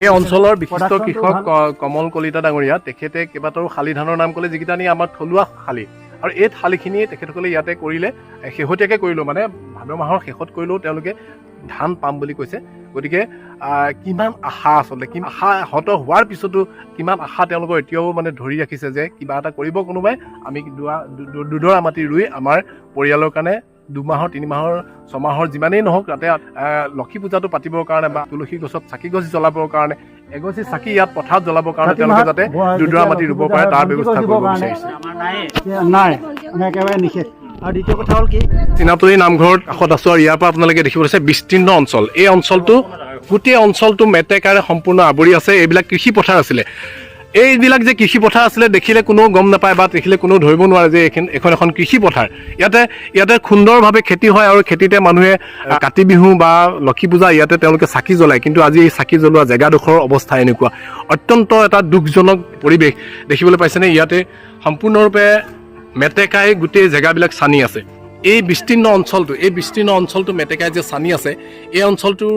এই অঞ্চলৰ বিশিষ্ট কৃষক কমল কলিতা ডাঙৰীয়া তেখেতে কেইবাটাও শালি ধানৰ নাম ক'লে যিকেইটা নি আমাৰ থলুৱা শালি আৰু এই শালিখিনি তেখেতসকলে ইয়াতে কৰিলে শেহতীয়াকৈ কৰিলেও মানে ভাদ মাহৰ শেষত কৰিলেও তেওঁলোকে ধান পাম বুলি কৈছে। গতিকে কিমান আশা আচলতে আশা হত হোৱাৰ পিছতো কিমান আশা তেওঁলোকৰ এতিয়াও মানে ধৰি ৰাখিছে যে কিবা এটা কৰিব কোনোবাই আমি দুডৰা মাটি ৰুই আমাৰ পৰিয়ালৰ কাৰণে 2 মাহৰ 3 মাহৰ 6 মাহৰ যিমানেই নহওক তাতে লক্ষী পূজাটো পাতিবৰ কাৰণে বা তুলসী গছত চাকি গছ জ্বলাবৰ কাৰণে এগছি চাকি ইয়াত পথাৰত জ্বলাবৰ কাৰণে তেওঁলোকে যাতে দুডৰা মাটি ৰুব পাৰে তাৰ ব্যৱস্থা কৰিব বিচাৰিছে। নাই একেবাৰে নিষেধ। আৰু দ্বিতীয় কথা হ'ল কি, চিনাতলী নামঘৰত কাষত আছো আৰু ইয়াৰ পৰা আপোনালোকে দেখিব পাইছে বিস্তীৰ্ণ অঞ্চল। এই অঞ্চলটো গোটেই অঞ্চলটো মেটেকাৰে সম্পূৰ্ণ আৱৰি আছে। এইবিলাক কৃষি পথাৰ আছিলে। এইবিলাক যে কৃষি পথাৰ আছিলে দেখিলে কোনো গম নাপায় বা দেখিলে কোনো ধৰিব নোৱাৰে যে এখন এখন কৃষি পথাৰ। ইয়াতে সুন্দৰভাৱে খেতি হয় আৰু খেতিতে মানুহে কাতি বিহু বা লক্ষী পূজা ইয়াতে তেওঁলোকে চাকি জ্বলায়। কিন্তু আজি এই চাকি জ্বলোৱা জেগাডোখৰৰ অৱস্থা এনেকুৱা অত্যন্ত এটা দুখজনক পৰিৱেশ দেখিবলৈ পাইছেনে। ইয়াতে সম্পূৰ্ণৰূপে মেটেকাই গোটেই জেগাবিলাক চানি আছে। এই বিস্তীৰ্ণ অঞ্চলটো মেটেকাই যে চানি আছে এই অঞ্চলটোৰ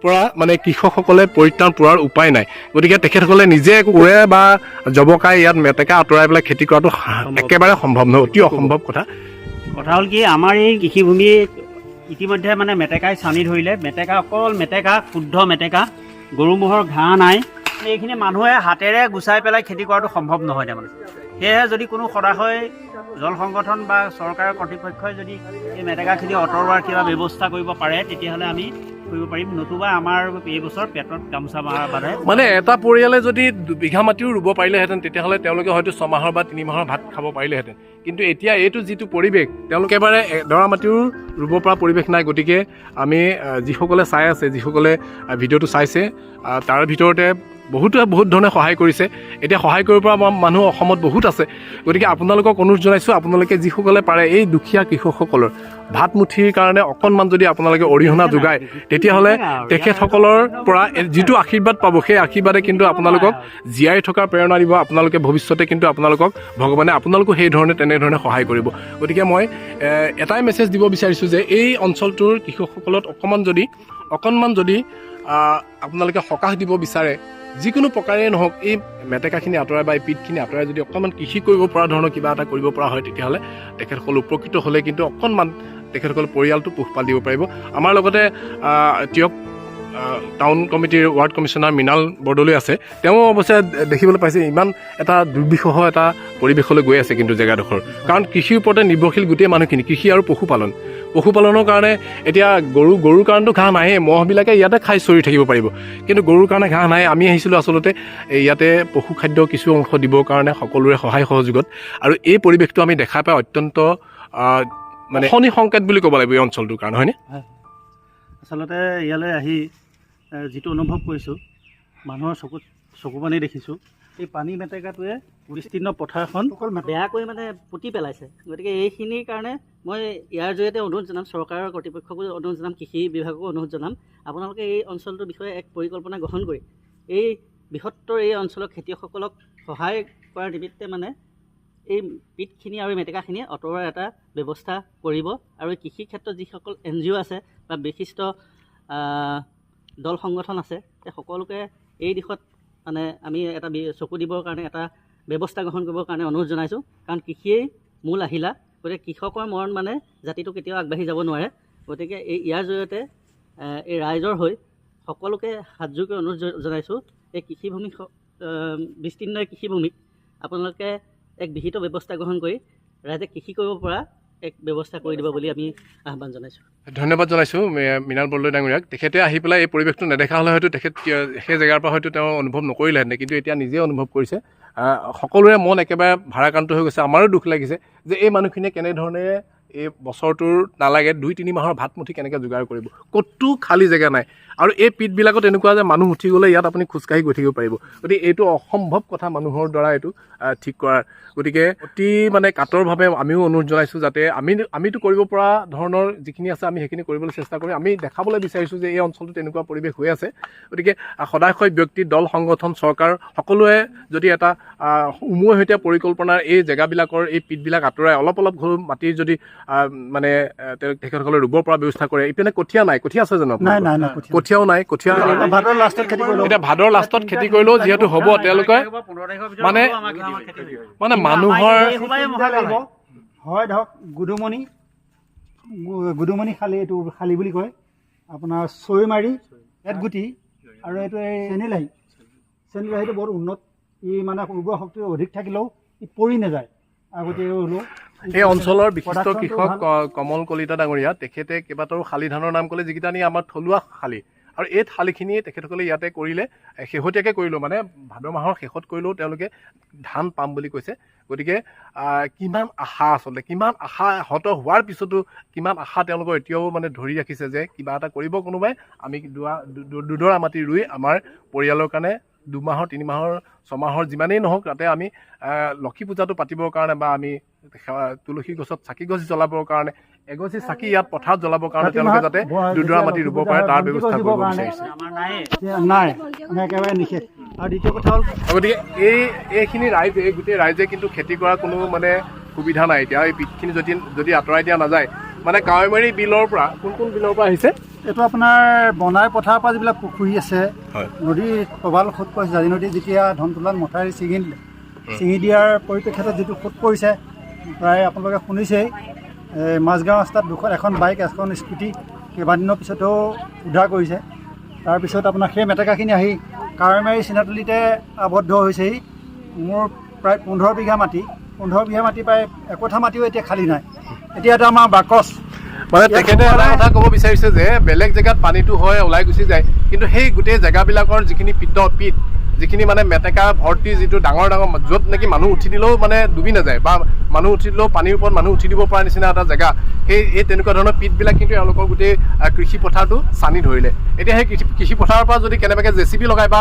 পৰা মানে কৃষকসকলে পৰিত্ৰাণ পোৱাৰ উপায় নাই। গতিকে তেখেতসকলে নিজে কৰে বা জবকাই ইয়াত মেটেকা আঁতৰাই পেলাই খেতি কৰাটো একেবাৰে সম্ভৱ নহয়, অতি অসম্ভৱ কথা হ'ল কি, আমাৰ এই কৃষিভূমি ইতিমধ্যে মানে মেটেকাই চানি ধৰিলে। মেটেকা অকল মেটেকা, শুদ্ধ মেটেকা, গৰু ম'হৰ ঘাঁহ নাই। এইখিনি মানুহে হাতেৰে গুচাই পেলাই খেতি কৰাটো সম্ভৱ নহয় তাৰমানে। সেয়েহে যদি কোনো সদাশয় জল সংগঠন বা চৰকাৰৰ কৰ্তৃপক্ষই যদি এই মেটেকাখিনি আঁতৰোৱাৰ কিবা ব্যৱস্থা কৰিব পাৰে তেতিয়াহ'লে আমি কৰিব পাৰিম। নতুবা আমাৰ এই বছৰ পেটত গামোচা মাৰাৰ বাদে মানে এটা পৰিয়ালে যদি 2 বিঘা মাটিও ৰুব পাৰিলেহেঁতেন তেতিয়াহ'লে তেওঁলোকে হয়তো 6 মাহৰ বা 3 মাহৰ ভাত খাব পাৰিলেহেঁতেন। কিন্তু এতিয়া এইটো যিটো পৰিৱেশ তেওঁলোকে এবাৰে এডৰা মাটিও ৰুব পৰা পৰিৱেশ নাই। গতিকে আমি যিসকলে চাই আছে, যিসকলে ভিডিঅ'টো চাইছে তাৰ ভিতৰতে বহুত ধৰণে সহায় কৰিছে। এতিয়া সহায় কৰিব পৰা মানুহ অসমত বহুত আছে। গতিকে আপোনালোকক অনুৰোধ জনাইছোঁ, আপোনালোকে যিসকলে পাৰে এই দুখীয়া কৃষকসকলৰ ভাত মুঠিৰ কাৰণে অকণমান যদি আপোনালোকে অৰিহণা যোগায় তেতিয়াহ'লে তেখেতসকলৰ পৰা যিটো আশীৰ্বাদ পাব সেই আশীৰ্বাদে কিন্তু আপোনালোকক জীয়াই থকাৰ প্ৰেৰণা দিব। আপোনালোকে ভৱিষ্যতে কিন্তু আপোনালোকক ভগৱানে আপোনালোকো তেনেধৰণে সহায় কৰিব। গতিকে মই এটাই মেছেজ দিব বিচাৰিছোঁ যে এই অঞ্চলটোৰ কৃষকসকলত অকণমান যদি আপোনালোকে সকাহ দিব বিচাৰে, যিকোনো প্ৰকাৰেই নহওক এই মেটেকাখিনি আঁতৰাই বা এই পিঠখিনি আঁতৰাই যদি অকণমান কৃষি কৰিব পৰা ধৰণৰ কিবা এটা কৰিব পৰা হয় তেতিয়াহ'লে তেখেতসকল উপকৃত হ'লে কিন্তু অকণমান তেখেতসকলৰ পৰিয়ালটো পোহপাল দিব পাৰিব। আমাৰ লগতে টিয়ক টাউন কমিটিৰ ৱাৰ্ড কমিশ্যনাৰ মৃণাল বৰদলৈ আছে। তেওঁ অৱশ্যে দেখিবলৈ পাইছে ইমান এটা দুৰ্বিষহ এটা পৰিৱেশলৈ গৈ আছে কিন্তু জেগাডোখৰ, কাৰণ কৃষিৰ ওপৰতে নিৰ্ভৰশীল গোটেই মানুহখিনি, কৃষি আৰু পশুপালনৰ কাৰণে এতিয়া গৰুৰ কাৰণেতো ঘাঁহ নাহেই, মহবিলাকে ইয়াতে খাই চৰি থাকিব পাৰিব, কিন্তু গৰুৰ কাৰণে ঘাঁহ নাই। আমি আহিছিলোঁ আচলতে ইয়াতে পশু খাদ্য কিছু অংশ দিবৰ কাৰণে সকলোৰে সহায় সহযোগত, আৰু এই পৰিৱেশটো আমি দেখা পাই অত্যন্ত মানে শনি সংকেত বুলি ক'ব লাগিব এই অঞ্চলটোৰ কাৰণে, হয়নে? আচলতে ইয়ালৈ আহি যিটো অনুভৱ কৰিছোঁ, মানুহৰ চকু পানী দেখিছোঁ, এই পানী মেটেকাটোৱে বিস্তীৰ্ণ পথাৰখন বেয়াকৈ মানে পুতি পেলাইছে। গতিকে এইখিনিৰ কাৰণে মই ইয়াৰ জৰিয়তে অনুৰোধ জনাম, চৰকাৰৰ কৰ্তৃপক্ষকো অনুৰোধ জনাম, কৃষি বিভাগকো অনুৰোধ জনাম, আপোনালোকে এই অঞ্চলটোৰ বিষয়ে এক পৰিকল্পনা গ্ৰহণ কৰি এই বৃহত্তৰ এই অঞ্চলৰ খেতিয়কসকলক সহায় কৰাৰ নিমিত্তে মানে এই পিঠখিনি আৰু মেটেকাখিনি আঁতৰোৱাৰ এটা ব্যৱস্থা কৰিব। আৰু এই কৃষি ক্ষেত্ৰত যিসকল NGO আছে বা বিশিষ্ট দল সংগঠন আছে সেই সকলোকে এই দিশত মানে আমি এটা চকু দিবৰ কাৰণে এটা ব্যৱস্থা গ্ৰহণ কৰিবৰ কাৰণে অনুৰোধ জনাইছোঁ। কাৰণ কৃষিয়েই মূল আহিলা। গতিকে কৃষকৰ মৰণ মানে জাতিটো কেতিয়াও আগবাঢ়ি যাব নোৱাৰে। গতিকে ইয়াৰ জৰিয়তে এই ৰাইজৰ হৈ সকলোকে হাতযোৰ কৰি অনুৰোধ জনাইছোঁ, এই কৃষিভূমি বিস্তীৰ্ণ কৃষিভূমিক আপোনালোকে এক বিহিত ব্যৱস্থা গ্ৰহণ কৰি ৰাইজে কৃষি কৰিব পৰা এক ব্যৱস্থা কৰি দিব বুলি আমি আহ্বান জনাইছোঁ। ধন্যবাদ জনাইছোঁ মৃণাল বৰদলৈ ডাঙৰীয়াক। তেখেতে আহি পেলাই এই পৰিৱেশটো নেদেখা হ'লে হয়তো তেখেত সেই জেগাৰ পৰা হয়তো তেওঁ অনুভৱ নকৰিলেহেঁতেন, কিন্তু এতিয়া নিজে অনুভৱ কৰিছে। সকলোৰে মন একেবাৰে ভাৰাক্ৰান্ত হৈ গৈছে। আমাৰো দুখ লাগিছে যে এই মানুহখিনিয়ে কেনেধৰণে এই বছৰটোৰ নালাগে 2-3 মাহৰ ভাত মুঠি কেনেকৈ যোগাৰ কৰিব। ক'তো খালী জেগা নাই, আৰু এই পিঠবিলাকত এনেকুৱা যে মানুহ উঠি গ'লে ইয়াত আপুনি খোজকাঢ়ি গৈ থাকিব পাৰিব। গতিকে এইটো অসম্ভৱ কথা মানুহৰ দ্বাৰা এইটো ঠিক কৰাৰ। গতিকে অতি মানে কাতৰভাৱে আমিও অনুৰোধ জনাইছোঁ যাতে আমিতো কৰিব পৰা ধৰণৰ যিখিনি আছে আমি সেইখিনি কৰিবলৈ চেষ্টা কৰি আমি দেখাবলৈ বিচাৰিছোঁ যে এই অঞ্চলটোত তেনেকুৱা পৰিৱেশ হৈ আছে। গতিকে সদাশয় ব্যক্তি, দল সংগঠন, চৰকাৰ সকলোৱে যদি এটা উমৈহতীয়া পৰিকল্পনাৰ এই জেগাবিলাকৰ এই পিঠবিলাক আঁতৰাই অলপ ঘৰ মাটিৰ যদি মানে তেখেতসকলে ৰুব পৰা ব্যৱস্থা কৰে। ইপিনে কঠীয়া নাই, কঠীয়া আছে জানো? নাই। কঠীয়াও নাই কঠীয়া ভাদৰ লাষ্টত খেতি কৰিলোঁ এতিয়া ভাদৰ লাষ্টত খেতি কৰিলেও যিহেতু হ'ব তেওঁলোকে মানে মানে মানুহৰ হয় ধৰক গুদুমণি শালি এইটো শালি বুলি কয় আপোনাৰ চৈমাৰি এটগুটি আৰু এইটো এই চেনিলাহীটো বৰ উন্নত ই মানে উৰ্বৰ শক্তি অধিক থাকিলেও ই পৰি নাযায় আগতীয়াকৈ হ'লেও এই অঞ্চলৰ বিশিষ্ট কৃষক কমল কলিতা ডাঙৰীয়া তেখেতে কেইবাটাও শালি ধানৰ নাম ক'লে যিকেইটা নি আমাৰ থলুৱা শালি আৰু এই শালিখিনি তেখেতসকলে ইয়াতে কৰিলে শেহতীয়াকৈ কৰিলেও মানে ভাদ মাহৰ শেষত কৰিলেও তেওঁলোকে ধান পাম বুলি কৈছে গতিকে কিমান আশা আচলতে কিমান আশা হত হোৱাৰ পিছতো কিমান আশা তেওঁলোকৰ এতিয়াও মানে ধৰি ৰাখিছে যে কিবা এটা কৰিব কোনোবাই আমি দুডৰা মাটি ৰুই আমাৰ পৰিয়ালৰ কাৰণে 2 মাহৰ 3 মাহৰ 6 মাহৰ যিমানেই নহওক তাতে আমি লক্ষী পূজাটো পাতিবৰ কাৰণে বা আমি তুলসী গছত চাকি গছ জ্বলাবৰ কাৰণে এগছি চাকি ইয়াত পথাৰত জ্বলাবৰ কাৰণে তেওঁলোকে যাতে দুডৰা মাটি ৰুব পাৰে তাৰ ব্যৱস্থা কৰিব বিচাৰিছে নাই আমি একেবাৰে নিষেধ আৰু দ্বিতীয় কথা হ'ল গতিকে এইখিনি ৰাইজে গোটেই ৰাইজে কিন্তু খেতি কৰাৰ কোনো মানে সুবিধা নাই এতিয়া এই পিঠখিনি যদি আঁতৰাই দিয়া নাযায় মানে কাৱৈমাৰী বিলৰ পৰা কোন বিলৰ পৰা আহিছে এইটো আপোনাৰ বনাই পথাৰৰ পৰা যিবিলাক পুখুৰী আছে নদীৰ প্ৰবাল সোঁত পৰিছে জাজি নদী যেতিয়া ধনতোলাত মথাউৰি ছিঙি দিয়াৰ পৰিপ্ৰেক্ষিতত যিটো সোঁত পৰিছে প্ৰায় আপোনালোকে শুনিছেই মাজগাঁও ৰাস্তাত এখন বাইক এখন স্কুটি কেইবাদিনৰ পিছতো উদ্ধাৰ কৰিছে তাৰপিছত আপোনাৰ সেই মেটেকাখিনি আহি কাৱৈমাৰী চিনাতলিতে আবদ্ধ হৈছেহি মোৰ প্ৰায় 15 বিঘা মাটি প্ৰায় একঠা মাটিও এতিয়া খালী নাই এতিয়া এটা আমাৰ বাকচ মানে তেখেতে এটা কথা ক'ব বিচাৰিছে যে বেলেগ জেগাত পানীটো হয় ওলাই গুচি যায় কিন্তু সেই গোটেই জেগাবিলাকৰ যিখিনি পিত যিখিনি মানে মেটেকা ভৰ্তি যিটো ডাঙৰ য'ত নেকি মানুহ উঠি দিলেও মানে ডুবি নাযায় বা মানুহ উঠি দিলেও পানীৰ ওপৰত মানুহ উঠি দিব পৰা নিচিনা এটা জেগা সেই তেনেকুৱা ধৰণৰ পিটবিলাক কিন্তু এওঁলোকৰ গোটেই কৃষি পথাৰটো চানি ধৰিলে এতিয়া সেই কৃষি পথাৰৰ পৰা যদি কেনেবাকৈ জেচিবি লগাই বা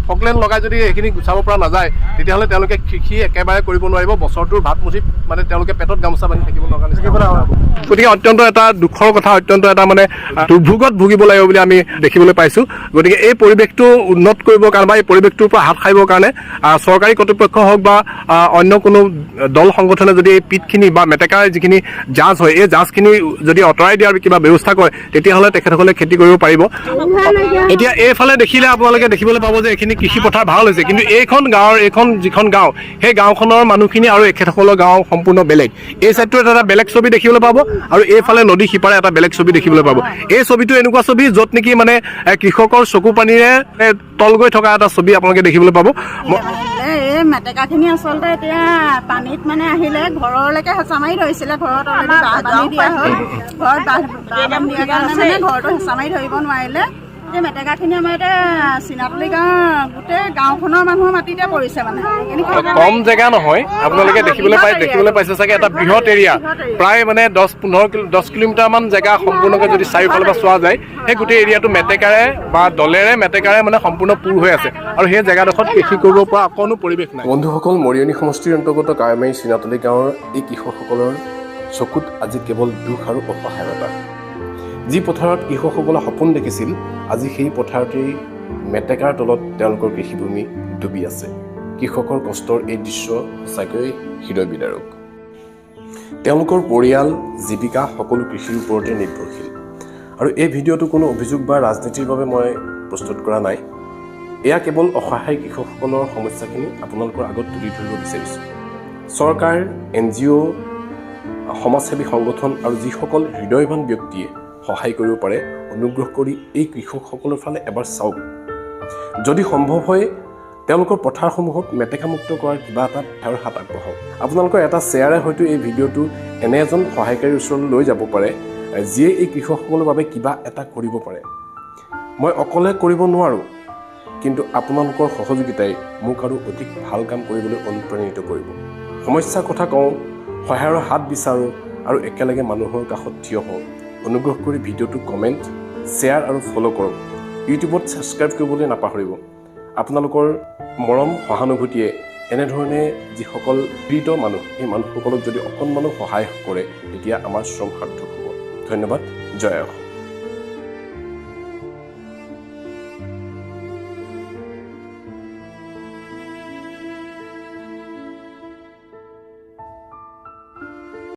ফকলেন লগাই যদি সেইখিনি গুচাব পৰা নাযায় তেতিয়াহ'লে তেওঁলোকে কৃষি একেবাৰে কৰিব নোৱাৰিব বছৰটোৰ ভাত মুঠি মানে তেওঁলোকে পেটত গামোচা বান্ধি থাকিব লগা নিচিনা হ'ব গতিকে অত্যন্ত এটা দুখৰ কথা অত্যন্ত এটা মানে দুৰ্ভোগত ভুগিব লাগিব বুলি আমি দেখিবলৈ পাইছোঁ গতিকে এই পৰিৱেশটো উন্নত কৰিবৰ কাৰণে বা এই পৰিৱেশটোৰ পৰা হাত সাৰিবৰ কাৰণে চৰকাৰী কৰ্তৃপক্ষ হওক বা অন্য কোনো দল সংগঠনে যদি এই পিটখিনি বা মেটেকাৰ যিখিনি জাঁজ হয় এই জাঁজখিনি যদি আঁতৰাই দিয়াৰ কিবা ব্যৱস্থা কৰে তেতিয়াহ'লে তেখেতসকলে খেতি কৰিব পাৰিব এতিয়া এইফালে দেখিলে আপোনালোকে দেখিবলৈ পাব যে এইখিনি কৃষি পথাৰ ভাল হৈছে কিন্তু এইখন যিখন গাঁও সেই গাঁওখনৰ মানুহখিনি আৰু এখেতসকলৰ গাঁও সম্পূৰ্ণ বেলেগ এই ছাইডটোত এটা বেলেগ ছবি দেখিবলৈ পাব আৰু এইফালে নদী সিপাৰে এটা বেলেগ ছবি দেখিবলৈ পাব এই ছবিটো এনেকুৱা ছবি য'ত নেকি মানে কৃষকৰ চকু পানীৰে তল গৈ থকা এটা ছবি আপোনালোকে দেখিবলৈ পাব এই মেটেকাখিনি আচলতে এতিয়া পানীত মানে আহিলে ঘৰলৈকে হেঁচা মাৰি ধৰিছিলে ঘৰত বান্ধি দিয়া হ'ল ঘৰত বান্ধি দিয়াৰ কাৰণে মানে ঘৰটো হেঁচা মাৰি ধৰিব নোৱাৰিলে এই মেটেকাখিনি আমাৰ এতিয়া চিনাতলি গাঁৱৰ গোটেই গাঁওখনৰ মানুহৰ মাটিতে পৰিছে মানে কম জেগা নহয় আপোনালোকে দেখিবলৈ পাইছে চাগে এটা বৃহৎ এৰিয়া প্ৰায় মানে 10 কিলোমিটাৰমান জেগা সম্পূৰ্ণকৈ যদি চাৰিওফালৰ পৰা চোৱা যায় সেই গোটেই এৰিয়াটো মেটেকাৰে বা মেটেকাৰে মানে সম্পূৰ্ণ পূৰ হৈ আছে আৰু সেই জেগাডোখৰত কৃষি কৰিব পৰা অকণো পৰিৱেশ নাই বন্ধুসকল মৰিয়নি সমষ্টিৰ অন্তৰ্গত কাৱৈমাৰী চিনাতলি গাঁৱৰ এই কৃষকসকলৰ চকুত আজি কেৱল দুখ আৰু অসহায়তা যি পথাৰত কৃষকসকলে সপোন দেখিছিল আজি সেই পথাৰতেই মেটেকাৰ তলত তেওঁলোকৰ কৃষিভূমি ডুবি আছে কৃষকৰ কষ্টৰ এই দৃশ্য সঁচাকৈ হৃদয় বিদাৰক তেওঁলোকৰ পৰিয়াল জীৱিকা সকলো কৃষিৰ ওপৰতে নিৰ্ভৰশীল আৰু এই ভিডিঅ'টো কোনো অভিযোগ বা ৰাজনীতিৰ বাবে মই প্ৰস্তুত কৰা নাই এয়া কেৱল অসহায় কৃষকসকলৰ সমস্যাখিনি আপোনালোকৰ আগত তুলি ধৰিব বিচাৰিছোঁ চৰকাৰ NGO সমাজসেৱী সংগঠন আৰু যিসকল হৃদয়বান ব্যক্তিয়ে সহায় কৰিব পাৰে অনুগ্ৰহ কৰি এই কৃষকসকলৰ ফালে এবাৰ চাওক যদি সম্ভৱ হয় তেওঁলোকৰ পথাৰসমূহত মেটেকামুক্ত কৰাৰ কিবা এটা ঠাইৰ হাত আগবঢ়াওক আপোনালোকৰ এটা শ্বেয়াৰে হয়তো এই ভিডিঅ'টো এনে এজন সহায়কাৰীৰ ওচৰলৈ লৈ যাব পাৰে যিয়ে এই কৃষকসকলৰ বাবে কিবা এটা কৰিব পাৰে মই অকলে কৰিব নোৱাৰোঁ কিন্তু আপোনালোকৰ সহযোগিতাই মোক আৰু অধিক ভাল কাম কৰিবলৈ অনুপ্ৰাণিত কৰিব সমস্যাৰ কথা কওঁ সহায়ৰ হাত বিচাৰোঁ আৰু একেলগে মানুহৰ কাষত থিয় হওঁ অনুগ্ৰহ কৰি ভিডিঅ'টো কমেণ্ট শ্বেয়াৰ আৰু ফ'ল' কৰক ইউটিউবত ছাবস্ক্ৰাইব কৰিবলৈ নাপাহৰিব আপোনালোকৰ মৰম সহানুভূতিয়ে এনেধৰণে যিসকল পীড়িত মানুহ এই মানুহসকলক যদি অকণমানো সহায় কৰে তেতিয়া আমাৰ শ্ৰম সাৰ্থক হ'ব ধন্যবাদ জয় অসম